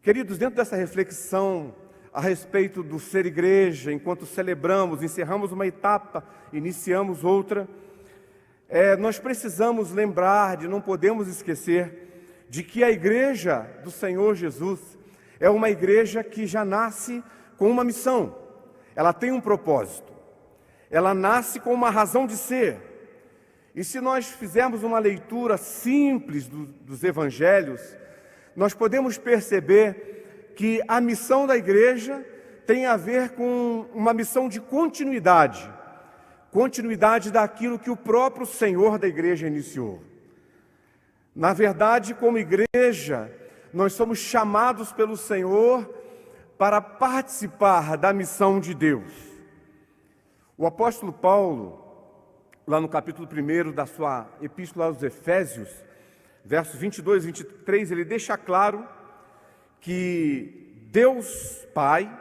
Queridos, dentro dessa reflexão a respeito do ser igreja, enquanto celebramos, encerramos uma etapa, iniciamos outra, nós precisamos lembrar, não podemos esquecer, de que a igreja do Senhor Jesus é uma igreja que já nasce com uma missão, ela tem um propósito, ela nasce com uma razão de ser. E se nós fizermos uma leitura simples dos evangelhos, nós podemos perceber que a missão da igreja tem a ver com uma missão de continuidade daquilo que o próprio Senhor da igreja iniciou. Na verdade, como igreja, nós somos chamados pelo Senhor para participar da missão de Deus. O apóstolo Paulo, lá no capítulo 1 da sua epístola aos Efésios, versos 22 e 23, ele deixa claro que Deus Pai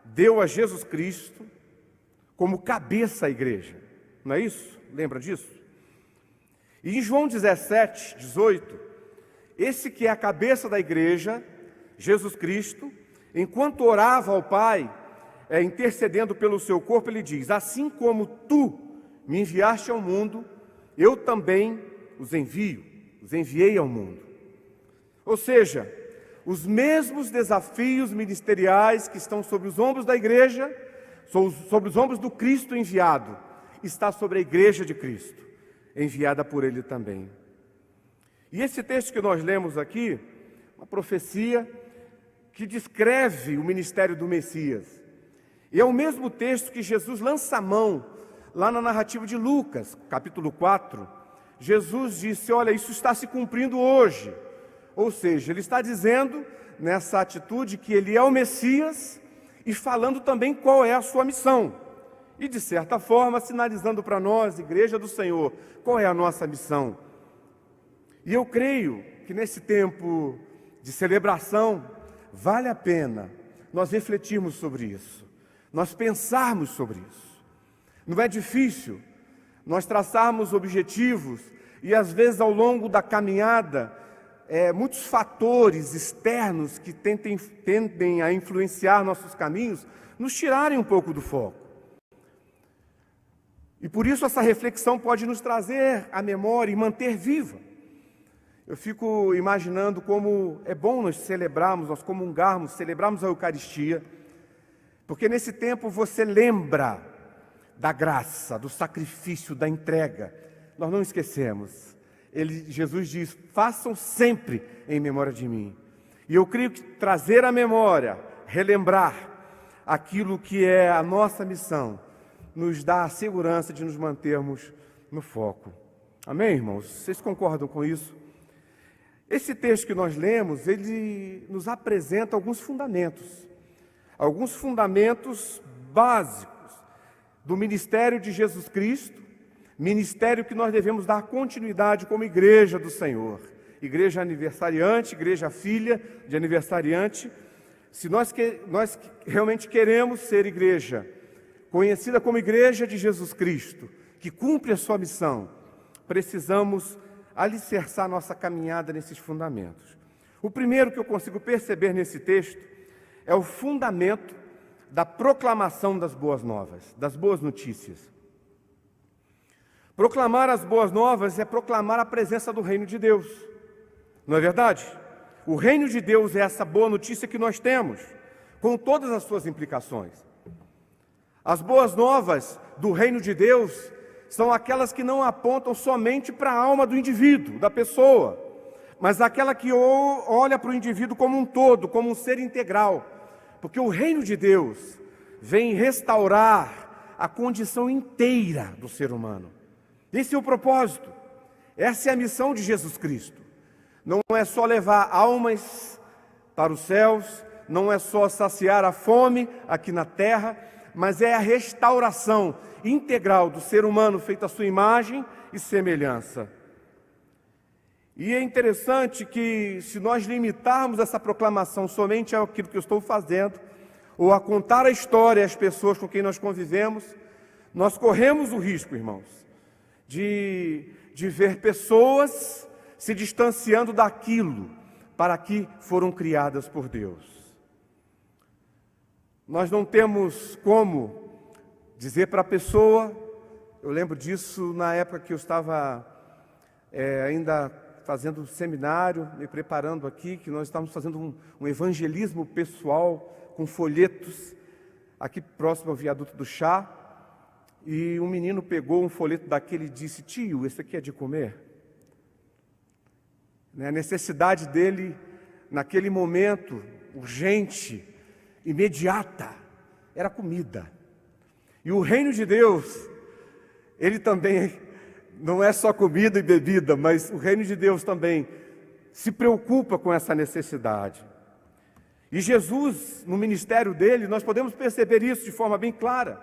deu a Jesus Cristo como cabeça à igreja. Não é isso? Lembra disso? E em João 17, 18, esse que é a cabeça da igreja, Jesus Cristo, enquanto orava ao Pai, intercedendo pelo seu corpo, ele diz: assim como tu me enviaste ao mundo, eu também os enviei ao mundo. Ou seja, os mesmos desafios ministeriais que estão sobre os ombros da igreja, sobre os ombros do Cristo enviado, está sobre a igreja de Cristo, enviada por Ele também. E esse texto que nós lemos aqui, uma profecia que descreve o ministério do Messias. E é o mesmo texto que Jesus lança a mão, lá na narrativa de Lucas, capítulo 4, Jesus disse: olha, isso está se cumprindo hoje. Ou seja, ele está dizendo nessa atitude que ele é o Messias e falando também qual é a sua missão. E de certa forma, sinalizando para nós, igreja do Senhor, qual é a nossa missão. E eu creio que nesse tempo de celebração, vale a pena nós refletirmos sobre isso, nós pensarmos sobre isso. Não é difícil nós traçarmos objetivos e às vezes ao longo da caminhada, muitos fatores externos que tendem a influenciar nossos caminhos, nos tirarem um pouco do foco. E por isso essa reflexão pode nos trazer à memória e manter viva. Eu fico imaginando como é bom nós celebrarmos, nós comungarmos, celebrarmos a Eucaristia, porque nesse tempo você lembra da graça, do sacrifício, da entrega. Nós não esquecemos. Jesus diz: façam sempre em memória de mim. E eu creio que trazer à memória, relembrar aquilo que é a nossa missão, nos dá a segurança de nos mantermos no foco. Amém, irmãos? Vocês concordam com isso? Esse texto que nós lemos, ele nos apresenta alguns fundamentos básicos do ministério de Jesus Cristo, ministério que nós devemos dar continuidade como igreja do Senhor, igreja aniversariante, igreja filha de aniversariante. Se nós realmente queremos ser igreja, conhecida como igreja de Jesus Cristo, que cumpre a sua missão, precisamos alicerçar nossa caminhada nesses fundamentos. O primeiro que eu consigo perceber nesse texto é o fundamento da proclamação das boas novas, das boas notícias. Proclamar as boas novas é proclamar a presença do reino de Deus, não é verdade? O reino de Deus é essa boa notícia que nós temos, com todas as suas implicações. As boas novas do reino de Deus são aquelas que não apontam somente para a alma do indivíduo, da pessoa, mas aquela que olha para o indivíduo como um todo, como um ser integral, porque o reino de Deus vem restaurar a condição inteira do ser humano. Esse é o propósito, essa é a missão de Jesus Cristo. Não é só levar almas para os céus, não é só saciar a fome aqui na terra, mas é a restauração integral do ser humano feito à sua imagem e semelhança. E é interessante que, se nós limitarmos essa proclamação somente àquilo que eu estou fazendo, ou a contar a história às pessoas com quem nós convivemos, nós corremos o risco, irmãos, de ver pessoas se distanciando daquilo para que foram criadas por Deus. Nós não temos como dizer para a pessoa, eu lembro disso na época que eu estava ainda fazendo seminário, me preparando aqui, que nós estávamos fazendo um evangelismo pessoal com folhetos, aqui próximo ao viaduto do Chá, e um menino pegou um folheto daquele e disse: tio, esse aqui é de comer? A necessidade dele, naquele momento, urgente, imediata, era comida. E o reino de Deus, ele também não é só comida e bebida, mas o reino de Deus também se preocupa com essa necessidade. E Jesus, no ministério dele, nós podemos perceber isso de forma bem clara.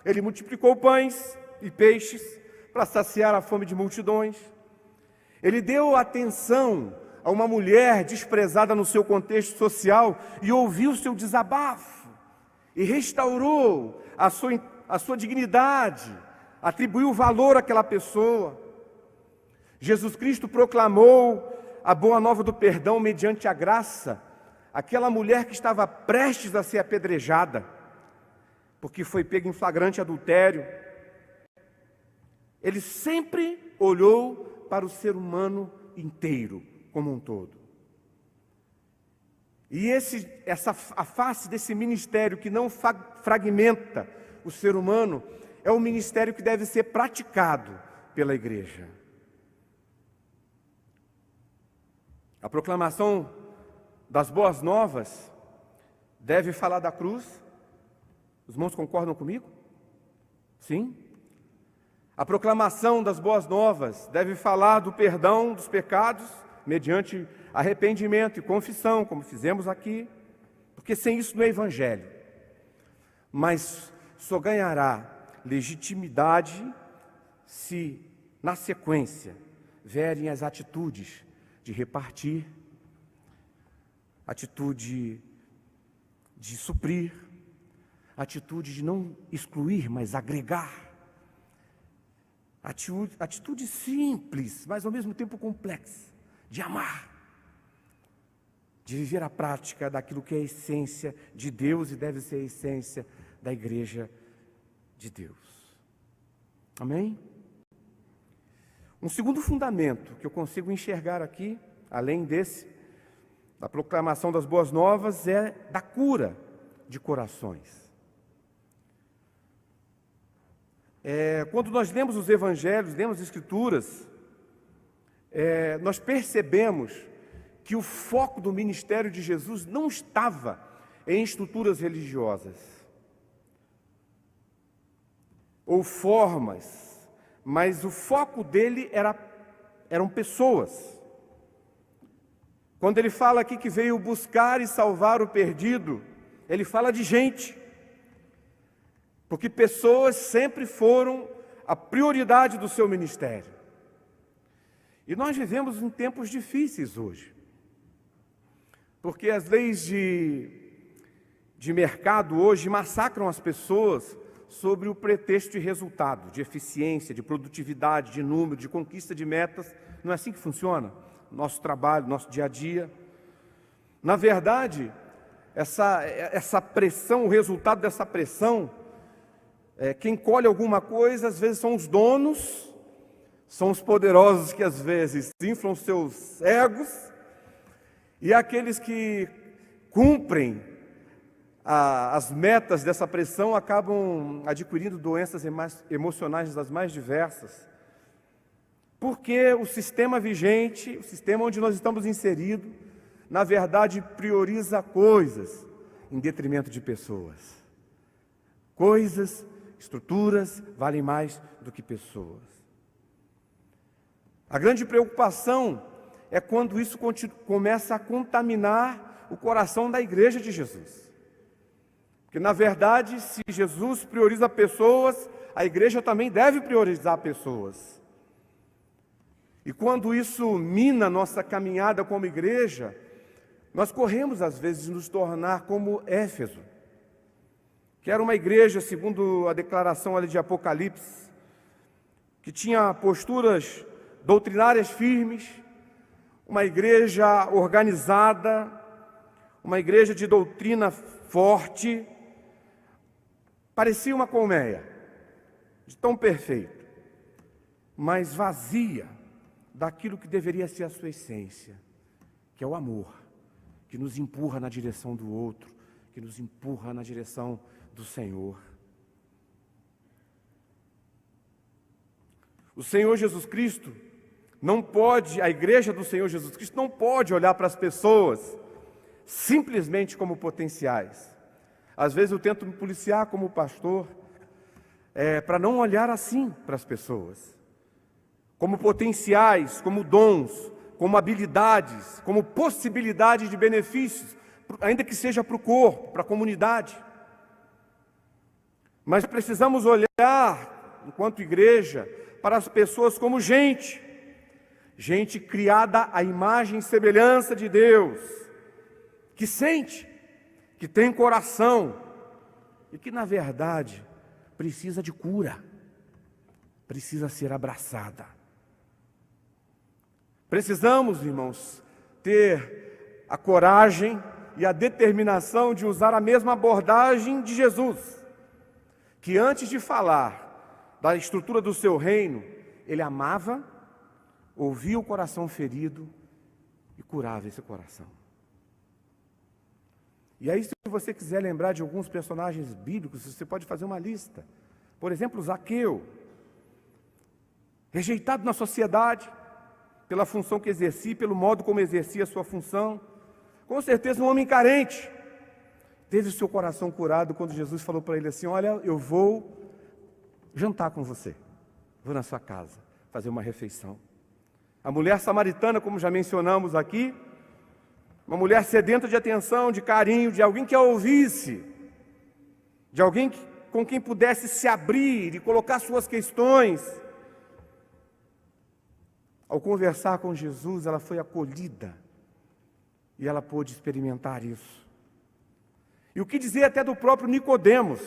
Ele multiplicou pães e peixes para saciar a fome de multidões. Ele deu atenção a uma mulher desprezada no seu contexto social e ouviu seu desabafo e restaurou a sua dignidade, atribuiu valor àquela pessoa. Jesus Cristo proclamou a boa nova do perdão mediante a graça, aquela mulher que estava prestes a ser apedrejada, porque foi pega em flagrante adultério. Ele sempre olhou para o ser humano inteiro, como um todo. E a face desse ministério que não fragmenta o ser humano, é um ministério que deve ser praticado pela igreja. A proclamação das boas novas deve falar da cruz. Os irmãos concordam comigo? Sim? A proclamação das boas novas deve falar do perdão dos pecados, mediante arrependimento e confissão, como fizemos aqui, porque sem isso não é evangelho. Mas só ganhará legitimidade se, na sequência, vierem as atitudes de repartir, atitude de suprir, atitude de não excluir, mas agregar, atitude simples, mas ao mesmo tempo complexa, de amar, de viver a prática daquilo que é a essência de Deus e deve ser a essência da igreja de Deus. Amém? Um segundo fundamento que eu consigo enxergar aqui, além desse, da proclamação das boas novas, é da cura de corações. Quando nós lemos os evangelhos, lemos as escrituras, nós percebemos que o foco do ministério de Jesus não estava em estruturas religiosas ou formas, mas o foco dele eram pessoas. Quando ele fala aqui que veio buscar e salvar o perdido, ele fala de gente, porque pessoas sempre foram a prioridade do seu ministério. E nós vivemos em tempos difíceis hoje, porque as leis de mercado hoje massacram as pessoas sobre o pretexto de resultado, de eficiência, de produtividade, de número, de conquista de metas. Não é assim que funciona nosso trabalho, nosso dia a dia. Na verdade, essa pressão, o resultado dessa pressão, quem colhe alguma coisa, às vezes são os donos, são os poderosos que às vezes inflam seus egos, e aqueles que cumprem as metas dessa pressão acabam adquirindo doenças emocionais das mais diversas, porque o sistema vigente, o sistema onde nós estamos inseridos, na verdade prioriza coisas em detrimento de pessoas. Coisas, estruturas valem mais do que pessoas. A grande preocupação é quando isso começa a contaminar o coração da igreja de Jesus. Porque, na verdade, se Jesus prioriza pessoas, a igreja também deve priorizar pessoas. E quando isso mina nossa caminhada como igreja, nós corremos, às vezes, nos tornar como Éfeso, que era uma igreja, segundo a declaração ali de Apocalipse, que tinha posturas doutrinárias firmes, uma igreja organizada, uma igreja de doutrina forte. Parecia uma colmeia, de tão perfeita, mas vazia daquilo que deveria ser a sua essência, que é o amor, que nos empurra na direção do outro, que nos empurra na direção do Senhor. O Senhor Jesus Cristo não pode, a igreja do Senhor Jesus Cristo não pode olhar para as pessoas simplesmente como potenciais. Às vezes eu tento me policiar como pastor, para não olhar assim para as pessoas, como potenciais, como dons, como habilidades, como possibilidades de benefícios, ainda que seja para o corpo, para a comunidade. Mas precisamos olhar, enquanto igreja, para as pessoas como gente criada à imagem e semelhança de Deus, que sente, que tem coração e que, na verdade, precisa de cura, precisa ser abraçada. Precisamos, irmãos, ter a coragem e a determinação de usar a mesma abordagem de Jesus, que antes de falar da estrutura do seu reino, ele amava, ouvia o coração ferido e curava esse coração. E aí, se você quiser lembrar de alguns personagens bíblicos, você pode fazer uma lista. Por exemplo, Zaqueu, rejeitado na sociedade, pela função que exercia, pelo modo como exercia a sua função. Com certeza um homem carente. Teve o seu coração curado quando Jesus falou para ele assim: olha, eu vou jantar com você, vou na sua casa fazer uma refeição. A mulher samaritana, como já mencionamos aqui, uma mulher sedenta de atenção, de carinho, de alguém que a ouvisse, de alguém com quem pudesse se abrir e colocar suas questões. Ao conversar com Jesus, ela foi acolhida e ela pôde experimentar isso. E o que dizer até do próprio Nicodemos,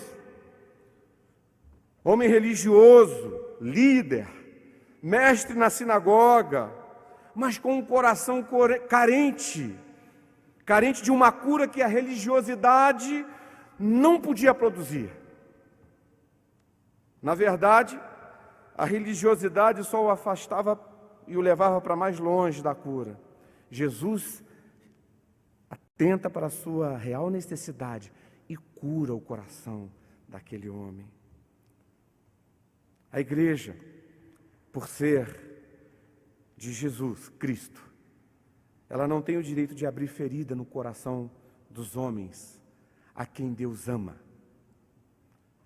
homem religioso, líder, mestre na sinagoga, mas com um coração carente de uma cura que a religiosidade não podia produzir. Na verdade, a religiosidade só o afastava e o levava para mais longe da cura. Jesus atenta para a sua real necessidade e cura o coração daquele homem. A igreja, por ser de Jesus Cristo, ela não tem o direito de abrir ferida no coração dos homens a quem Deus ama,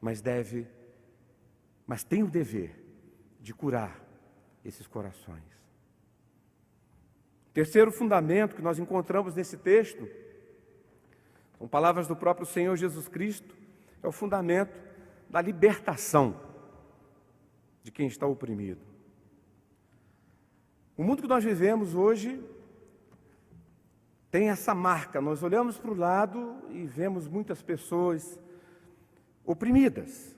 mas tem o dever de curar esses corações. O terceiro fundamento que nós encontramos nesse texto, com palavras do próprio Senhor Jesus Cristo, é o fundamento da libertação de quem está oprimido. O mundo que nós vivemos hoje tem essa marca. Nós olhamos para o lado e vemos muitas pessoas oprimidas,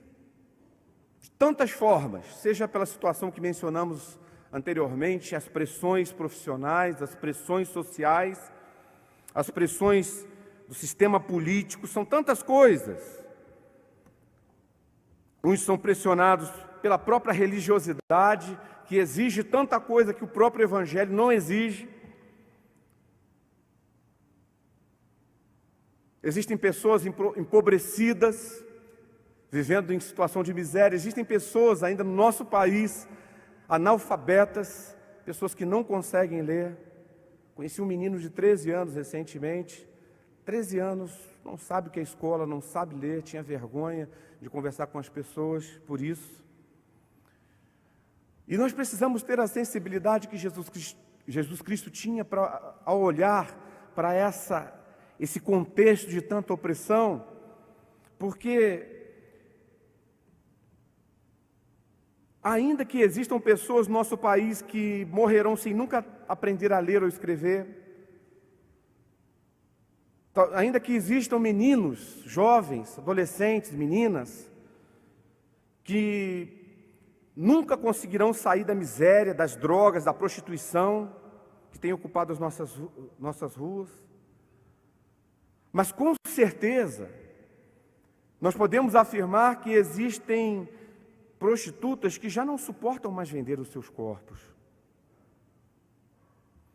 de tantas formas, seja pela situação que mencionamos anteriormente, as pressões profissionais, as pressões sociais, as pressões do sistema político, são tantas coisas. Uns são pressionados pela própria religiosidade, que exige tanta coisa que o próprio Evangelho não exige. Existem pessoas empobrecidas, vivendo em situação de miséria. Existem pessoas ainda no nosso país, analfabetas, pessoas que não conseguem ler. Conheci um menino de 13 anos recentemente, 13 anos, não sabe o que é escola, não sabe ler, tinha vergonha de conversar com as pessoas por isso. E nós precisamos ter a sensibilidade que Jesus Cristo tinha ao olhar para esse contexto de tanta opressão, porque ainda que existam pessoas no nosso país que morrerão sem nunca aprender a ler ou escrever, ainda que existam meninos, jovens, adolescentes, meninas, que nunca conseguirão sair da miséria, das drogas, da prostituição, que tem ocupado as nossas ruas. Mas com certeza, nós podemos afirmar que existem prostitutas que já não suportam mais vender os seus corpos.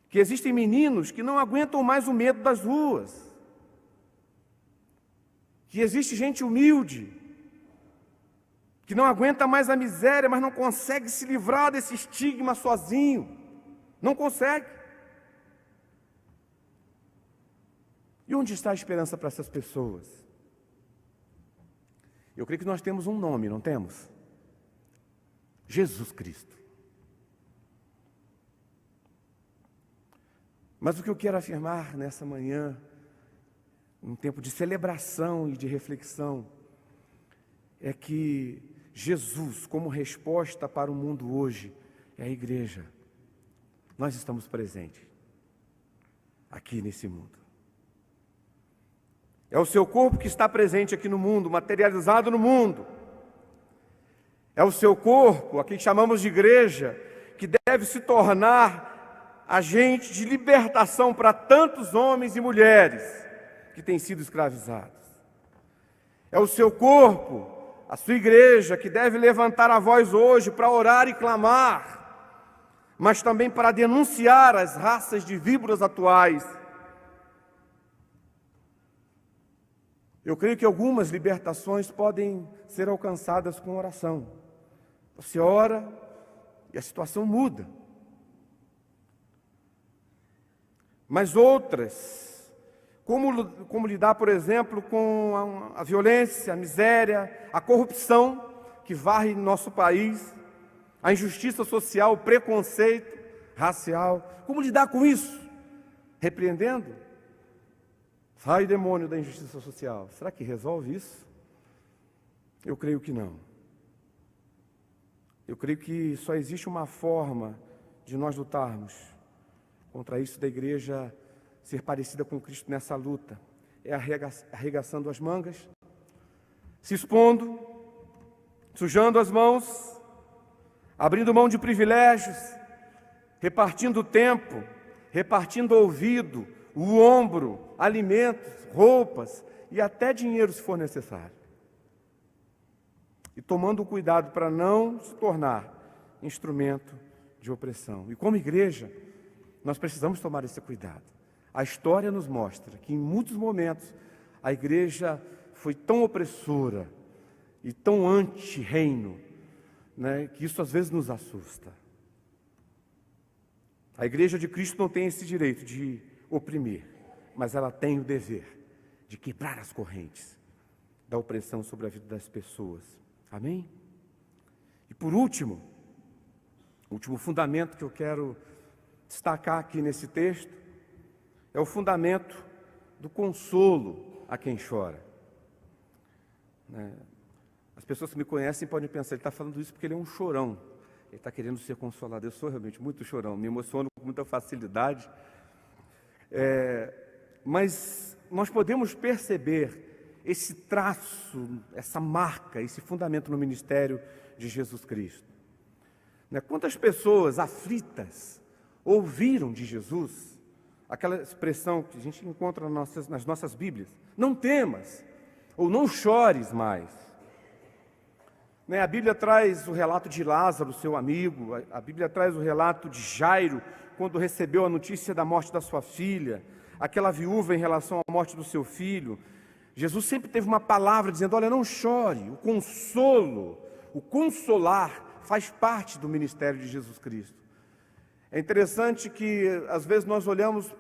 Que existem meninos que não aguentam mais o medo das ruas. Que existe gente humilde, que não aguenta mais a miséria, mas não consegue se livrar desse estigma sozinho. Não consegue. E onde está a esperança para essas pessoas? Eu creio que nós temos um nome, não temos? Jesus Cristo. Mas o que eu quero afirmar nessa manhã, um tempo de celebração e de reflexão, é que Jesus, como resposta para o mundo hoje, é a igreja. Nós estamos presentes aqui nesse mundo. É o seu corpo que está presente aqui no mundo, materializado no mundo. É o seu corpo, aqui que chamamos de igreja, que deve se tornar agente de libertação para tantos homens e mulheres que têm sido escravizados. É o seu corpo, a sua igreja, que deve levantar a voz hoje para orar e clamar, mas também para denunciar as raças de víboras atuais. Eu creio que algumas libertações podem ser alcançadas com oração. Você ora e a situação muda. Mas outras, como lidar, por exemplo, com a violência, a miséria, a corrupção que varre nosso país, a injustiça social, o preconceito racial. Como lidar com isso? Repreendendo? Sai, demônio da injustiça social. Será que resolve isso? Eu creio que não. Eu creio que só existe uma forma de nós lutarmos contra isso, da igreja ser parecida com Cristo nessa luta. É arregaçando as mangas, se expondo, sujando as mãos, abrindo mão de privilégios, repartindo tempo, repartindo ouvido, o ombro, alimentos, roupas e até dinheiro se for necessário. E tomando cuidado para não se tornar instrumento de opressão. E como igreja, nós precisamos tomar esse cuidado. A história nos mostra que em muitos momentos a igreja foi tão opressora e tão anti-reino, né, que isso às vezes nos assusta. A igreja de Cristo não tem esse direito de oprimir, mas ela tem o dever de quebrar as correntes da opressão sobre a vida das pessoas. Amém? E por último, o último fundamento que eu quero destacar aqui nesse texto é o fundamento do consolo a quem chora. As pessoas que me conhecem podem pensar, ele está falando isso porque ele é um chorão, ele está querendo ser consolado. Eu sou realmente muito chorão, me emociono com muita facilidade. Mas nós podemos perceber esse traço, essa marca, esse fundamento no ministério de Jesus Cristo. Quantas pessoas aflitas ouviram de Jesus aquela expressão que a gente encontra nas nossas Bíblias: não temas, ou não chores mais. A Bíblia traz o relato de Lázaro, seu amigo, a Bíblia traz o relato de Jairo, quando recebeu a notícia da morte da sua filha, aquela viúva em relação à morte do seu filho. Jesus sempre teve uma palavra dizendo: olha, não chore. O consolo, o consolar faz parte do ministério de Jesus Cristo. É interessante que às vezes nós olhamos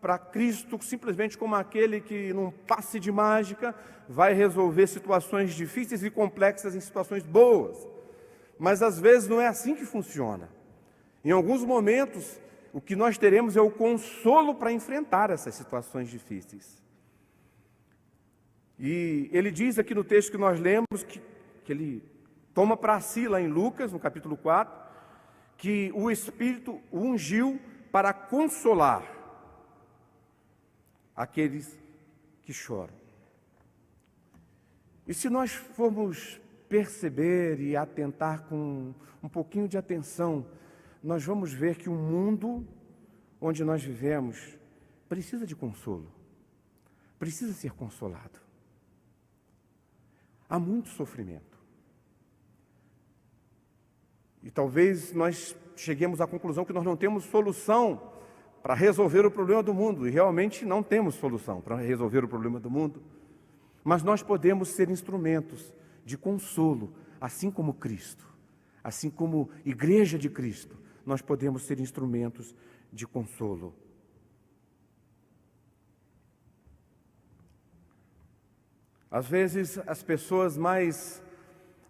para Cristo simplesmente como aquele que num passe de mágica vai resolver situações difíceis e complexas em situações boas. Mas às vezes não é assim que funciona. Em alguns momentos, o que nós teremos é o consolo para enfrentar essas situações difíceis. E ele diz aqui no texto que nós lemos, que ele toma para si lá em Lucas, no capítulo 4, que o Espírito o ungiu para consolar aqueles que choram. E se nós formos perceber e atentar com um pouquinho de atenção, nós vamos ver que o mundo onde nós vivemos precisa de consolo, precisa ser consolado. Há muito sofrimento. E talvez nós cheguemos à conclusão que nós não temos solução para resolver o problema do mundo, e realmente não temos solução para resolver o problema do mundo, mas nós podemos ser instrumentos de consolo, assim como Cristo, assim como Igreja de Cristo, nós podemos ser instrumentos de consolo. Às vezes, as pessoas mais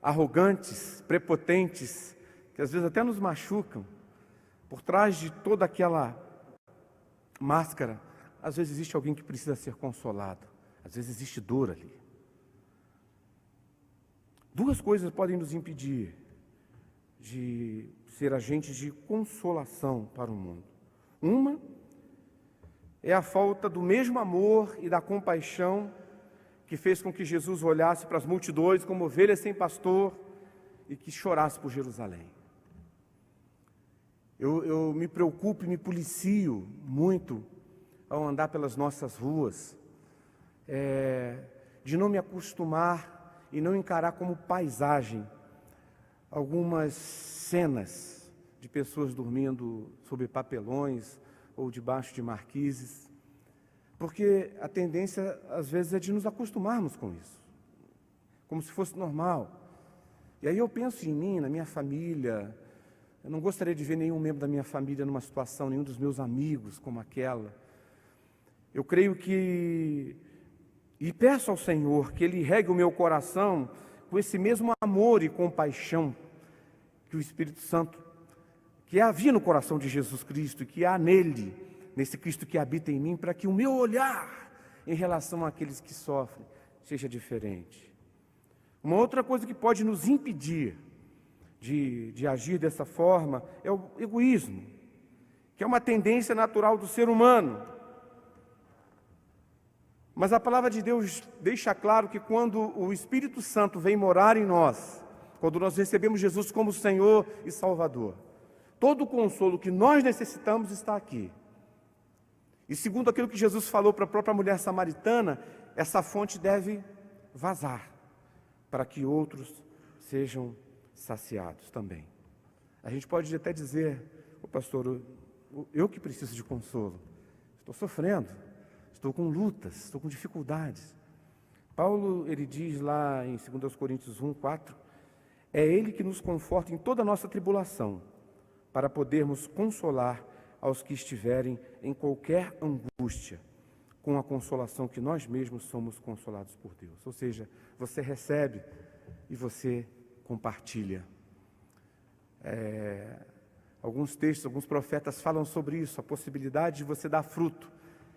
arrogantes, prepotentes, que às vezes até nos machucam, por trás de toda aquela máscara, às vezes existe alguém que precisa ser consolado, às vezes existe dor ali. Duas coisas podem nos impedir de ser agentes de consolação para o mundo. Uma é a falta do mesmo amor e da compaixão que fez com que Jesus olhasse para as multidões como ovelhas sem pastor e que chorasse por Jerusalém. Eu me preocupo e me policio muito ao andar pelas nossas ruas, de não me acostumar e não encarar como paisagem algumas cenas de pessoas dormindo sob papelões ou debaixo de marquises, porque a tendência às vezes é de nos acostumarmos com isso, como se fosse normal. E aí eu penso em mim, na minha família. Eu não gostaria de ver nenhum membro da minha família numa situação, nenhum dos meus amigos como aquela. Eu creio que, e peço ao Senhor que Ele regue o meu coração com esse mesmo amor e compaixão que o Espírito Santo, que havia no coração de Jesus Cristo e que há nele, nesse Cristo que habita em mim, para que o meu olhar em relação àqueles que sofrem seja diferente. Uma outra coisa que pode nos impedir de agir dessa forma é o egoísmo, que é uma tendência natural do ser humano. Mas a palavra de Deus deixa claro que quando o Espírito Santo vem morar em nós, quando nós recebemos Jesus como Senhor e Salvador, todo o consolo que nós necessitamos está aqui. E segundo aquilo que Jesus falou para a própria mulher samaritana, essa fonte deve vazar, para que outros sejam saciados também. A gente pode até dizer, pastor, eu que preciso de consolo, estou sofrendo, estou com lutas, estou com dificuldades. Paulo, ele diz lá em 2 Coríntios 1:4, é Ele que nos conforta em toda a nossa tribulação, para podermos consolar aos que estiverem em qualquer angústia, com a consolação que nós mesmos somos consolados por Deus. Ou seja, você recebe e você compartilha. Alguns textos, alguns profetas falam sobre isso, a possibilidade de você dar fruto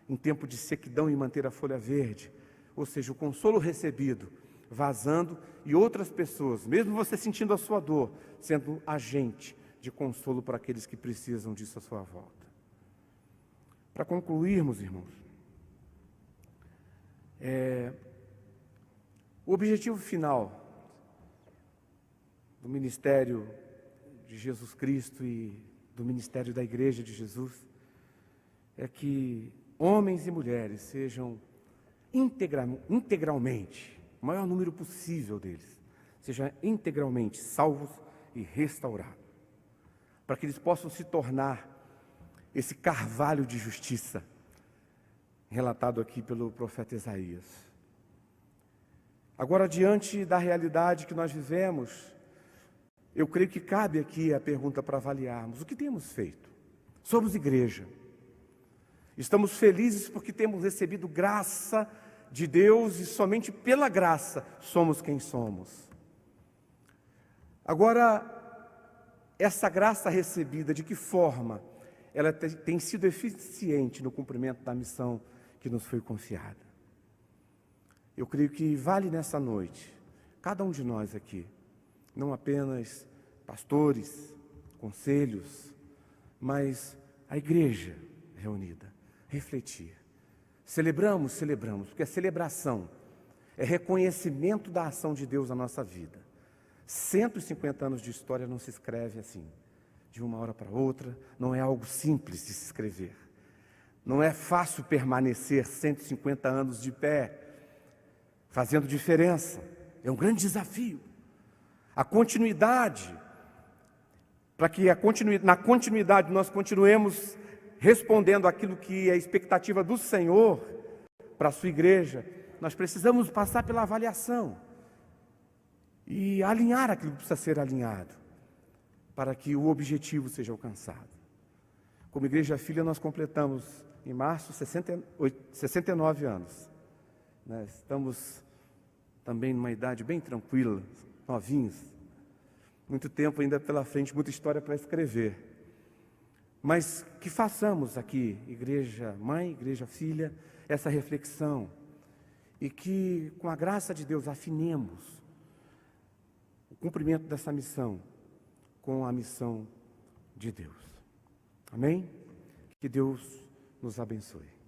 em tempo de sequidão e manter a folha verde. Ou seja, o consolo recebido, vazando, e outras pessoas, mesmo você sentindo a sua dor, sendo agente de consolo para aqueles que precisam disso à sua volta. Para concluirmos, irmãos, o objetivo final do ministério de Jesus Cristo e do ministério da Igreja de Jesus é que homens e mulheres sejam integralmente, o maior número possível deles, sejam integralmente salvos e restaurados, para que eles possam se tornar esse carvalho de justiça relatado aqui pelo profeta Isaías. Agora, diante da realidade que nós vivemos, eu creio que cabe aqui a pergunta para avaliarmos: o que temos feito? Somos igreja. Estamos felizes porque temos recebido graça de Deus e somente pela graça somos quem somos. Agora, essa graça recebida, de que forma ela tem sido eficiente no cumprimento da missão que nos foi confiada? Eu creio que vale nessa noite, cada um de nós aqui, não apenas pastores, conselhos, mas a igreja reunida, refletir. Celebramos, porque a celebração é reconhecimento da ação de Deus na nossa vida. 150 anos de história não se escreve assim, de uma hora para outra, não é algo simples de se escrever. Não é fácil permanecer 150 anos de pé, fazendo diferença. É um grande desafio. A continuidade, para que na continuidade nós continuemos respondendo aquilo que é a expectativa do Senhor para a sua igreja, nós precisamos passar pela avaliação e alinhar aquilo que precisa ser alinhado, para que o objetivo seja alcançado. Como Igreja Filha, nós completamos em março 69 anos. Estamos também numa idade bem tranquila, novinhos. Muito tempo ainda pela frente, muita história para escrever. Mas que façamos aqui, Igreja Mãe, Igreja Filha, essa reflexão. E que, com a graça de Deus, afinemos o cumprimento dessa missão com a missão de Deus. Amém? Que Deus nos abençoe.